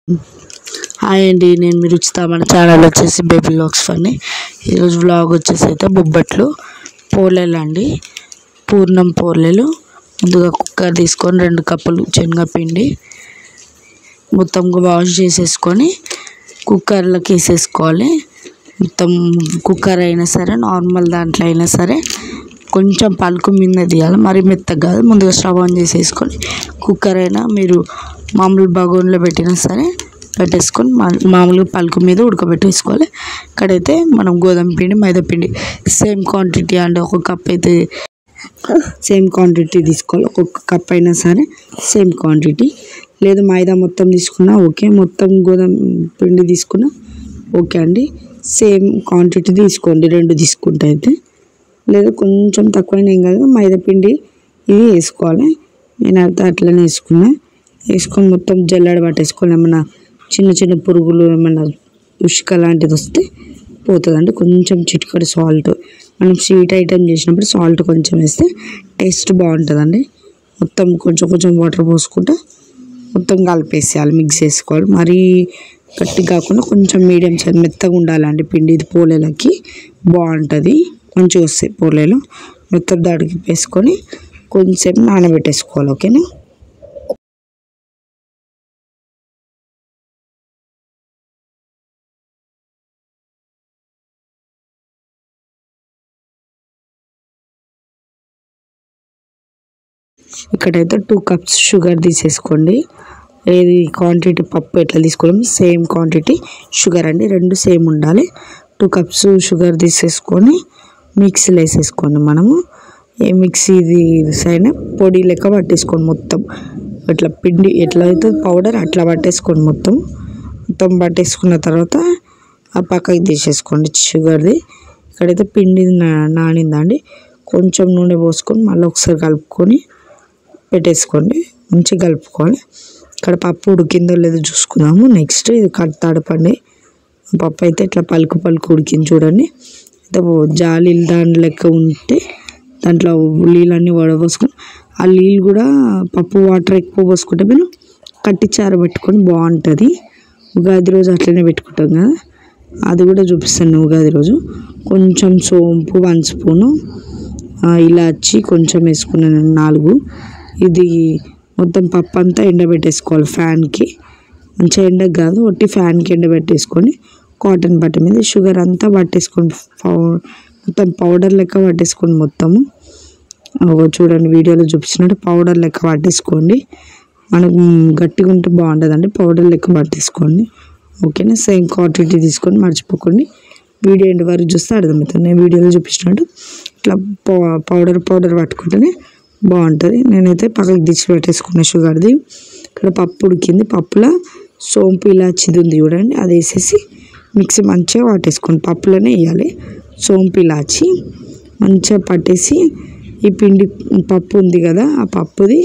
Hi అండి, నేను మీ రుచిత. మన ఛానల్ వచ్చేసి బేబీ వ్లాగ్స్ ఫన్నీ. ఈరోజు వ్లాగ్ వచ్చేసి అయితే బొబ్బట్లు పోలేలు అండి, పూర్ణం పోలేలు. ముందుగా కుక్కర్ తీసుకొని 2 కప్పులు శనగపిండి మొత్తం వాష్ చేసేసుకొని కుక్కర్లోకి వేసేసుకోవాలి. మొత్తం కుక్కర్ అయినా సరే, నార్మల్ దాంట్లో అయినా సరే కొంచెం పలుకు మీద తీయాలి, మరి మెత్తగా కాదు. ముందుగా స్టవ్ ఆన్ చేసేసుకొని కుక్కర్ అయినా మీరు మామూలు బగోన్లో పెట్టినా సరే పెట్టేసుకొని మామూలుగా పలుకు మీద ఉడకబెట్టేసుకోవాలి. ఇక్కడైతే మనం గోధుమ పిండి, మైదా పిండి సేమ్ క్వాంటిటీ అండి. ఒక కప్ అయితే సేమ్ క్వాంటిటీ తీసుకోవాలి. ఒక్కొక్క కప్ అయినా సరే సేమ్ క్వాంటిటీ. లేదు మైదా మొత్తం తీసుకున్నా ఓకే, మొత్తం గోధుమ పిండి తీసుకున్నా ఓకే అండి. సేమ్ క్వాంటిటీ తీసుకోండి 2 తీసుకుంటే అయితే. లేదా కొంచెం తక్కువైనా ఏం కాదు, మైదా పిండి ఇది వేసుకోవాలి. నేను అయితే అట్లనే వేసుకొని మొత్తం జల్లెడ పట్టేసుకోవాలి. ఏమన్నా చిన్న చిన్న పురుగులు ఏమన్నా ఉష్క లాంటిది వస్తే పోతుందండి. కొంచెం చిటికెడు సాల్ట్, మనం స్వీట్ ఐటెం చేసినప్పుడు సాల్ట్ కొంచెం వేస్తే టేస్ట్ బాగుంటుందండి. మొత్తం కొంచెం కొంచెం వాటర్ పోసుకుంటూ మొత్తం కలిపేసేయాలి, మిక్స్ చేసుకోవాలి. మరీ గట్టి కాకుండా కొంచెం మీడియం సైజ్ మెత్తగా ఉండాలండి పిండి. ఇది పోలేలకి బాగుంటుంది, మంచిగా వస్తాయి పోలేలు. మొత్తం దాడికి వేసుకొని కొంచెంసేపు నానబెట్టేసుకోవాలి. ఓకేనా. ఇక్కడైతే 2 కప్స్ షుగర్ తీసేసుకోండి. ఏది క్వాంటిటీ పప్పు ఎట్లా తీసుకోవడం సేమ్ క్వాంటిటీ షుగర్ అండి, 2 సేమ్ ఉండాలి. 2 కప్స్ షుగర్ తీసేసుకొని మిక్సీలో వేసేసుకోండి. మనము ఏ మిక్సీది సైనా పొడి లెక్క పట్టేసుకోండి. మొత్తం ఇట్లా పిండి ఎట్లా అవుతుంది పౌడర్ అట్లా పట్టేసుకోండి. మొత్తం పట్టేసుకున్న తర్వాత ఆ పక్కకి తీసేసుకోండి షుగర్ది. ఇక్కడైతే పిండి నానిందండి. కొంచెం నూనె పోసుకొని మళ్ళీ ఒకసారి కలుపుకొని పెట్టేసుకోండి, మంచిగా కలుపుకోవాలి. ఇక్కడ పప్పు ఉడికిందో లేదో చూసుకుందాము. నెక్స్ట్ ఇది తడపండి. పప్పు అయితే ఇట్లా పలుకు ఉడికింది చూడండి. అయితే జాలి దాని లెక్క ఉంటే దాంట్లో నీళ్ళన్నీ వడపోసుకొని, ఆ నీళ్ళు కూడా పప్పు వాటర్ ఎక్కువ పోసుకుంటే మీరు కట్టిచారు పెట్టుకొని బాగుంటుంది. ఉగాది రోజు అట్లనే పెట్టుకుంటాం కదా, అది కూడా చూపిస్తాను. ఉగాది రోజు కొంచెం సోంపు 1 స్పూను, ఇలాచి కొంచెం వేసుకున్నాను 4. ఇది మొత్తం పప్పు అంతా ఎండబెట్టేసుకోవాలి ఫ్యాన్కి. మంచిగా ఎండకు కాదు, ఒట్టి ఫ్యాన్కి ఎండబెట్టేసుకొని కాటన్ బట్ట మీద షుగర్ అంతా పట్టేసుకోండి. మొత్తం పౌడర్ లెక్క పట్టేసుకోండి. మొత్తము చూడండి వీడియోలో చూపించినట్టు పౌడర్ లెక్క పట్టేసుకోండి. మనకు గట్టిగా ఉంటే బాగుంటుందండి, పౌడర్ లెక్క పట్టేసుకోండి. ఓకేనా. సేమ్ క్వాంటిటీ తీసుకొని మర్చిపోకండి. వీడియో ఎండ్ వరకు చూస్తే అర్థమవుతుంది. నేను వీడియోలో చూపించినట్టు ఇట్లా పౌడర్ పట్టుకుంటేనే బాగుంటుంది. నేనైతే పక్కకి తీసి పెట్టేసుకున్న షుగర్ది. ఇక్కడ పప్పు ఉడికింది. పప్పులో సోంపు ఇలాచిది ఉంది చూడండి, అది వేసేసి మిక్సీ మంచిగా పట్టేసుకోండి. పప్పులోనే వేయాలి సోంపు ఇలాచి. మంచిగా పట్టేసి ఈ పిండి పప్పు ఉంది కదా, ఆ పప్పుది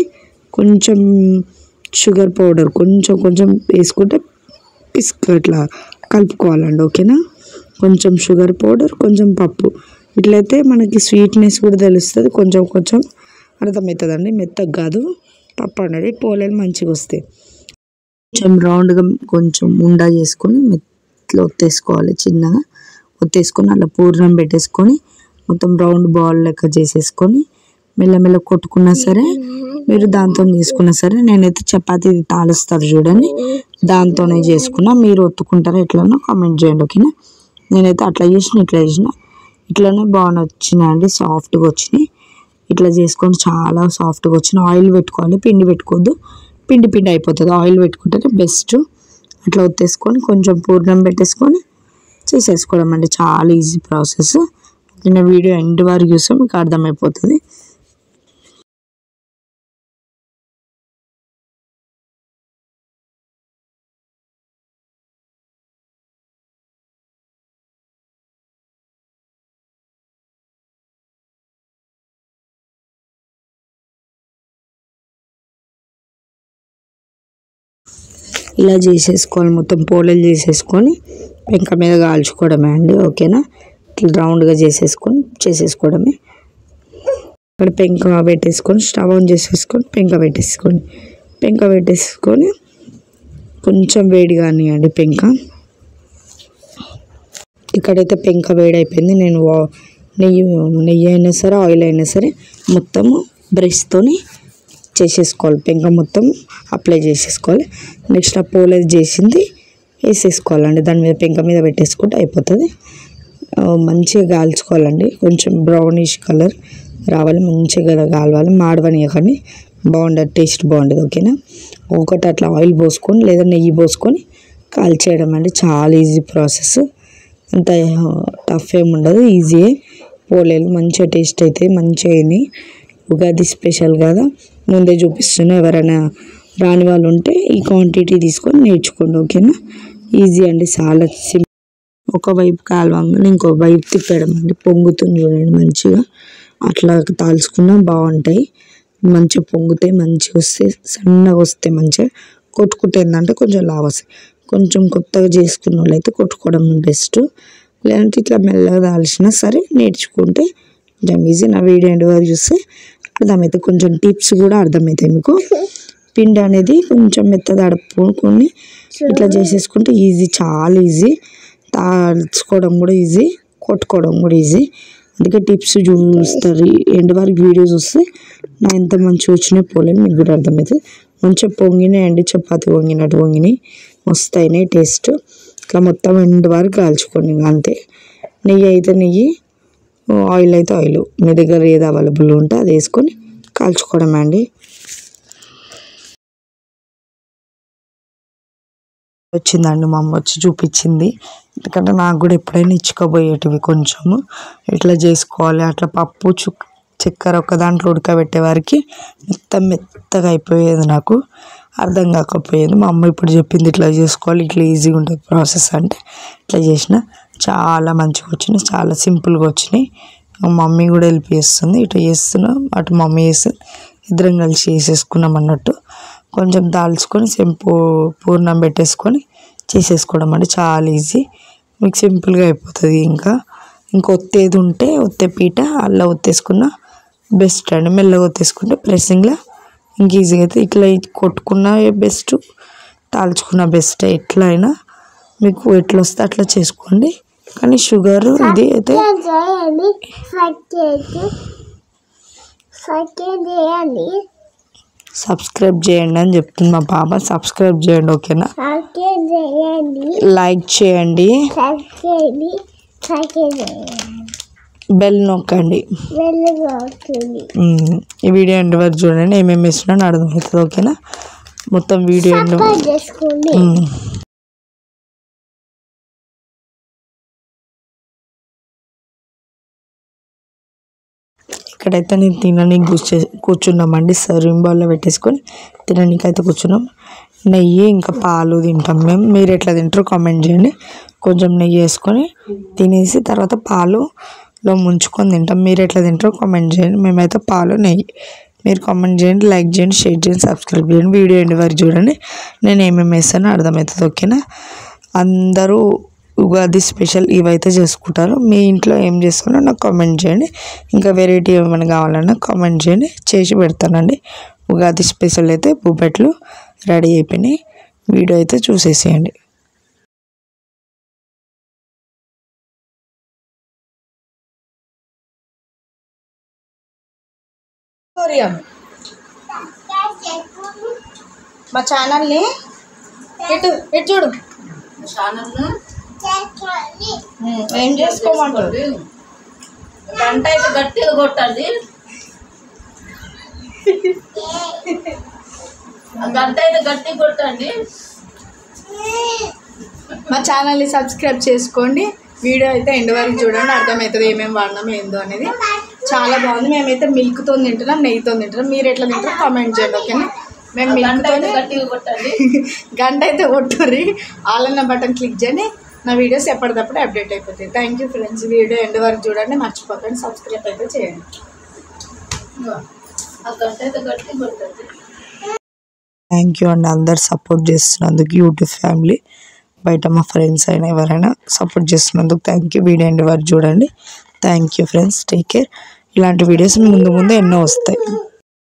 కొంచెం షుగర్ పౌడర్ కొంచెం వేసుకుంటే ఇట్లా కలుపుకోవాలండి. ఓకేనా. కొంచెం షుగర్ పౌడర్, కొంచెం పప్పు, ఇట్లయితే మనకి స్వీట్నెస్ కూడా తెలుస్తుంది. కొంచెం అర్థమవుతుందండి, మెత్తగా కాదు పప్పు అనేది. పోలేలు మంచిగా వస్తాయి. కొంచెం రౌండ్గా కొంచెం ఉండా చేసుకొని మెత్తలో ఒత్తేసుకోవాలి. చిన్నగా ఒత్తేసుకొని అలా పూర్ణం పెట్టేసుకొని మొత్తం రౌండ్ బాల్ లెక్క చేసేసుకొని మెల్లమెల్ల కొట్టుకున్నా సరే, మీరు దాంతో చేసుకున్నా సరే. నేనైతే చపాతీ తాలుస్తారు చూడండి, దాంతోనే చేసుకున్నా. మీరు ఒత్తుకుంటారా ఎట్లనో కామెంట్ చేయండి. ఓకేనా. నేనైతే అట్లా చేసిన ఇట్లానే బాగా వచ్చినాయండి, సాఫ్ట్గా వచ్చినాయి. ఇట్లా చేసుకొని చాలా సాఫ్ట్గా వచ్చినాయి. ఆయిల్ పెట్టుకోవాలి, పిండి పెట్టుకోవద్దు. పిండి అయిపోతుంది, ఆయిల్ పెట్టుకుంటేనే బెస్ట్. అట్లా ఒత్తేసుకొని కొంచెం పూర్ణం పెట్టేసుకొని చేసేసుకోవడం అండి. చాలా ఈజీ ప్రాసెస్. నేను వీడియో ఎండ్ వరకు చూస్తే మీకు అర్థమైపోతుంది. ఇలా చేసేసుకోవాలి. మొత్తం పోలేలు చేసేసుకొని పెంక మీద కాల్చుకోవడమే అండి. ఓకేనా. ఇట్లా రౌండ్గా చేసేసుకోవడమే. ఇక్కడ పెంక పెట్టేసుకొని స్టవ్ ఆన్ చేసేసుకొని పెంక పెట్టేసుకొని కొంచెం వేడి కానివ్వండి పెంక. ఇక్కడైతే పెంక వేడైపోయింది. నేను నెయ్యి అయినా సరే ఆయిల్ అయినా సరే మొత్తము బ్రష్తోని చేసేసుకోవాలి. పెంక మొత్తం అప్లై చేసేసుకోవాలి. నెక్స్ట్ ఆ పోలేదు చేసింది వేసేసుకోవాలండి. దాని మీద పెంక మీద పెట్టేసుకుంటే అయిపోతుంది. మంచిగా కాల్చుకోవాలండి. కొంచెం బ్రౌనిష్ కలర్ రావాలి, మంచిగా కాలవాలి. మాడవనియకండి, బాగుండదు, టేస్ట్ బాగుండదు. ఓకేనా? ఒకటి అట్లా ఆయిల్ పోసుకొని లేదా నెయ్యి పోసుకొని కాల్చేయడం అండి. చాలా ఈజీ ప్రాసెస్, అంత టఫ్ ఏమి ఉండదు, ఈజీయే. పోలేలు మంచిగా టేస్ట్ అవుతాయి, మంచిగా అయినాయి. ఉగాది స్పెషల్ కదా, ముందే చూపిస్తున్నా. ఎవరైనా రాని వాళ్ళు ఉంటే ఈ క్వాంటిటీ తీసుకొని నేర్చుకోండి. ఓకేనా? ఈజీ అండి, చాలా సింపుల్. ఒకవైపు కాలవంగానే ఇంకో వైపు తిప్పడం అండి. పొంగుతుంది చూడండి, మంచిగా అట్లా తాల్చుకున్నా బాగుంటాయి. మంచిగా పొంగుతాయి, మంచిగా వస్తాయి, సన్నగా వస్తాయి. మంచిగా కొట్టుకుంటే ఏంటంటే కొంచెం లావు వస్తాయి. కొంచెం కొత్తగా చేసుకున్న వాళ్ళు అయితే కొట్టుకోవడం బెస్ట్. లేదంటే ఇట్లా మెల్లగా దాల్చినా సరే నేర్చుకుంటే కొంచెం ఈజీ. నా వీడియో ఎండ్ వరకు చూస్తే అర్థమవుతుంది. కొంచెం టిప్స్ కూడా అర్థమవుతాయి మీకు. పిండి అనేది కొంచెం మెత్తగా అడుపుకొని ఇట్లా చేసేసుకుంటే ఈజీ, చాలా ఈజీ. తాల్చుకోవడం కూడా ఈజీ, కొట్టుకోవడం కూడా ఈజీ. అందుకే టిప్స్ చూస్తారు, ఎండ్ వరకు వీడియో చూస్తే నా ఎంత మంచిగా వచ్చినాయి పోలేదు మీకు కూడా అర్థమవుతుంది. మంచిగా పొంగినాయి అండి, చపాతి పొంగినట్టు పొంగినాయి, వస్తాయినాయి టేస్ట్. ఇట్లా మొత్తం ఎండ్ వరకు కాల్చుకోండి, అంతే. నెయ్యి అయితే నెయ్యి, ఆయిల్ అయితే ఆయిల్, మీ దగ్గర ఏది అవైలబుల్ ఉంటే అది వేసుకొని కాల్చుకోవడం అండి. వచ్చిందండి, మా అమ్మ వచ్చి చూపించింది. ఎందుకంటే నాకు కూడా ఎప్పుడైనా ఇచ్చుకోబోయేటివి కొంచెము ఇట్లా చేసుకోవాలి. అట్లా పప్పు చక్కెర ఒక దాంట్లో ఉడకబెట్టే వారికి మొత్తం మెత్తగా అయిపోయేది, నాకు అర్థం కాకపోయేది. మా అమ్మ ఇప్పుడు చెప్పింది ఇట్లా చేసుకోవాలి, ఇట్లా ఈజీగా ఉంటుంది ప్రాసెస్ అంటే ఇట్లా చేసిన చాలా మంచిగా వచ్చినాయి, చాలా సింపుల్గా వచ్చినాయి. మా మమ్మీ కూడా హెల్ప్ చేస్తుంది, ఇట్లా చేస్తున్నాం, అటు మమ్మీ చేస్తుంది, ఇద్దరం కలిసి చేసేసుకున్నాం అన్నట్టు. కొంచెం దాల్చుకొని పూర్ణం పెట్టేసుకొని చేసేసుకోవడం అంటే చాలా ఈజీ, మీకు సింపుల్గా అయిపోతుంది. ఇంకా ఒత్తేది ఉంటే ఒత్తే పీట అలా ఒత్తేసుకున్న బెస్ట్ అండి. మెల్లగా ఒత్తేసుకుంటే ప్రెస్సింగ్లో ఇంక ఈజీగా అయితే. ఇట్లా కొట్టుకున్న బెస్ట్, తాల్చుకున్న బెస్ట్. ఎట్లా అయినా మీకు ఎట్లా వస్తే అట్లా చేసుకోండి. కానీ షుగర్ ఇది అయితే సబ్స్క్రైబ్ చేయండి అని చెప్తుంది మా పాప. సబ్స్క్రైబ్ చేయండి, ఓకేనా? లైక్ చేయండి, బెల్ నొక్కండి. ఈ వీడియో ఎండ్ వరకు చూడండి, ఏమేమి వేసినా అర్థమవుతుంది. ఓకేనా? మొత్తం వీడియో ఎండ్. ఇక్కడైతే నేను తిననీకి కూర్చున్నామండి. సర్వింగ్ బౌల్లో పెట్టేసుకొని తిననీకి అయితే కూర్చున్నాం. నెయ్యి ఇంకా పాలు తింటాం మేము. మీరు ఎట్లా తింటారో కామెంట్ చేయండి. కొంచెం నెయ్యి వేసుకొని తినేసి తర్వాత పాలులో ముంచుకొని తింటాం. మీరు ఎట్లా తింటారో కామెంట్ చేయండి. మేమైతే పాలు నెయ్యి. మీరు కామెంట్ చేయండి, లైక్ చేయండి, షేర్ చేయండి, సబ్స్క్రైబ్ చేయండి. వీడియో ఎండ్ వరకు చూడండి, నేను ఏమేమి వేస్తానో అర్థమవుతుంది. ఓకేనా? అందరూ ఉగాది స్పెషల్ ఇవైతే చేసుకుంటారు. మీ ఇంట్లో ఏం చేస్తారో నాకు కామెంట్ చేయండి. ఇంకా వెరైటీ ఏమైనా కావాలన్నా కామెంట్ చేయండి, చేసి పెడతానండి. ఉగాది స్పెషల్ అయితే బొబ్బట్లు రెడీ అయిపోయినాయి. వీడియో అయితే చూసేసేయండి. మా ఛానల్ని ఎటు చూడు, ఏం చేసుకోమంటారు? గంట అయితే గట్టిగా కొట్టండి, గంట అయితే గట్టిగా కొట్టండి. మా ఛానల్ని సబ్స్క్రైబ్ చేసుకోండి. వీడియో అయితే ఎండ్ వరకు చూడండి, అర్థమవుతుంది ఏమేమి వాడినాము ఏందో అనేది. చాలా బాగుంది. మేమైతే మిల్క్తో తింటున్నాం, నెయ్యితో తింటున్నాం. మీరు ఎట్లా తింటారో కామెంట్ చేయండి, ఓకేనా? మేము మిల్క్తో గట్టిగా కొట్టండి, గంట అయితే కొట్టుర్రి. ఆల్ అన్న బటన్ క్లిక్ చేయండి, నా వీడియోస్ ఎప్పటికప్పుడు అప్డేట్ అయిపోతాయి. Thank you friends. Video end వరకు చూడండి, మర్చిపోకండి, సబ్స్క్రైబ్ అయితే చేయండి. థ్యాంక్ యూ అండి, అందరు సపోర్ట్ చేస్తున్నందుకు. యూట్యూబ్ ఫ్యామిలీ, బయట మా ఫ్రెండ్స్ అయినా ఎవరైనా సపోర్ట్ చేస్తున్నందుకు థ్యాంక్ యూ. వీడియో ఎండ్ వరకు చూడండి. Thank you friends, take care. ఇలాంటి వీడియోస్ ముందు ఎన్నో వస్తాయి.